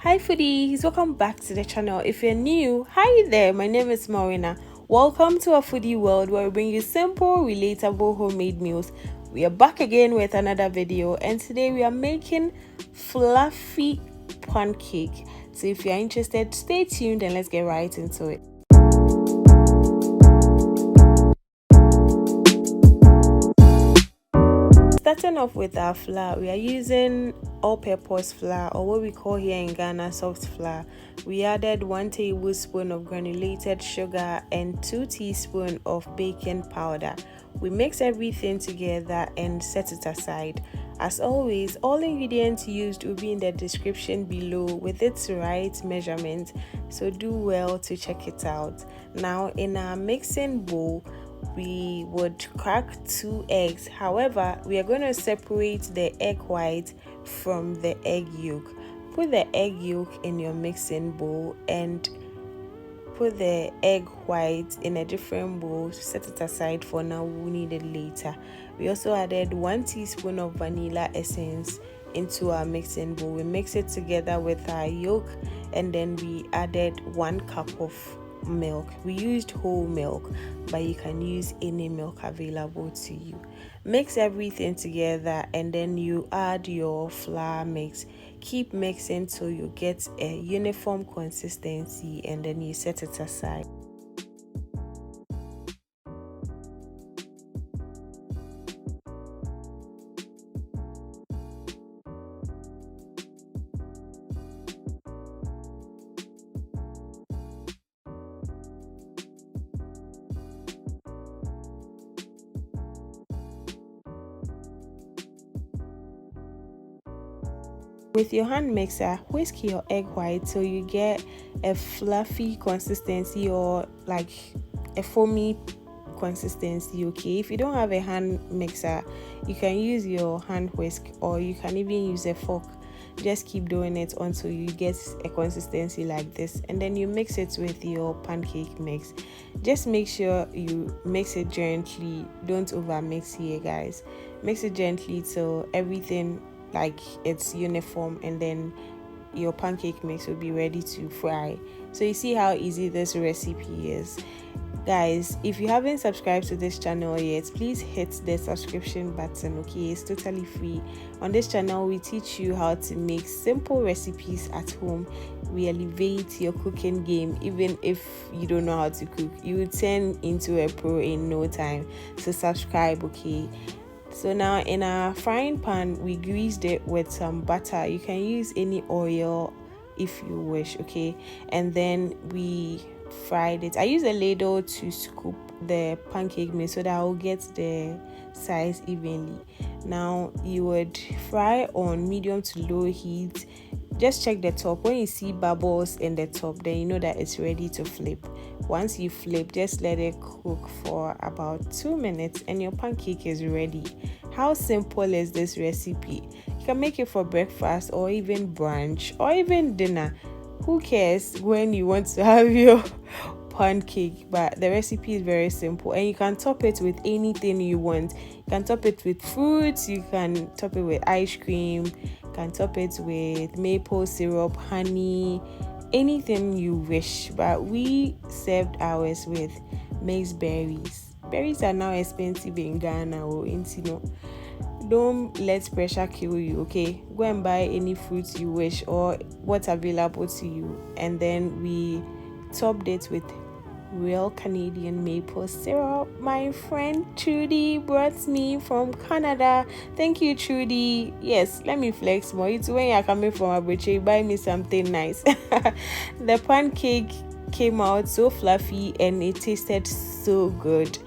Hi foodies, welcome back to the channel. If you're new, hi there, my name is Mawuena. Welcome to a foodie world where we bring you simple, relatable homemade meals. We are back again with another video, and today we are making fluffy pancake. So if you're interested, stay tuned and let's get right into it. Starting off with our flour, we are using all-purpose flour, or what we call here in Ghana soft flour. We added 1 tablespoon of granulated sugar and 2 teaspoons of baking powder. We mix everything together and set it aside. As always, all ingredients used will be in the description below with its right measurement, so do well to check it out. Now in our mixing bowl, we would crack 2 eggs. However, we are going to separate the egg white from the egg yolk. Put the egg yolk in your mixing bowl and put the egg white in a different bowl. Set it aside for now, we'll need it later. We also added 1 teaspoon of vanilla essence into our mixing bowl. We mix it together with our yolk, and then we added 1 cup of milk. We used whole milk, but you can use any milk available to you. Mix everything together and then you add your flour mix. Keep mixing till you get a uniform consistency, and then you set it aside. With your hand mixer, whisk your egg white till you get a fluffy consistency, or like a foamy consistency. Okay, if you don't have a hand mixer, you can use your hand whisk, or you can even use a fork. Just keep doing it until you get a consistency like this, and then you mix it with your pancake mix. Just make sure you mix it gently. Don't over mix here, guys. Mix it gently till everything like it's uniform, and then your pancake mix will be ready to fry. So you see how easy this recipe is, guys. If you haven't subscribed to this channel yet, please hit the subscription button. Okay, it's totally free. On this channel we teach you how to make simple recipes at home. We elevate your cooking game. Even if you don't know how to cook, you will turn into a pro in no time. So subscribe. Okay, so now in our frying pan, we greased it with some butter. You can use any oil if you wish, okay? And then we fried it. I use a ladle to scoop the pancake mix so that I'll get the size evenly. Now you would fry on medium to low heat. Just check the top. When you see bubbles in the top, then you know that it's ready to flip. Once you flip, just let it cook for about 2 minutes and your pancake is ready. How simple is this recipe? You can make it for breakfast or even brunch or even dinner. Who cares when you want to have your pancake? But the recipe is very simple, and you can top it with anything you want. You can top it with fruits, you can top it with ice cream, you can top it with maple syrup, honey, anything you wish. But we served ours with mixed berries. Berries are now expensive in Ghana, or in Sino. Don't let pressure kill you, okay? Go and buy any fruits you wish or what's available to you. And then we topped it with real Canadian maple syrup. My friend Trudy brought me from Canada. Thank you, Trudy. Yes, let me flex more. It's when you're coming from Abuja, buy me something nice. The pancake came out so fluffy and it tasted so good.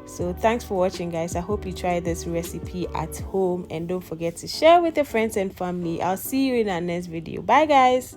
So thanks for watching, guys. I hope you try this recipe at home, and don't forget to share with your friends and family. I'll see you in our next video. Bye, guys.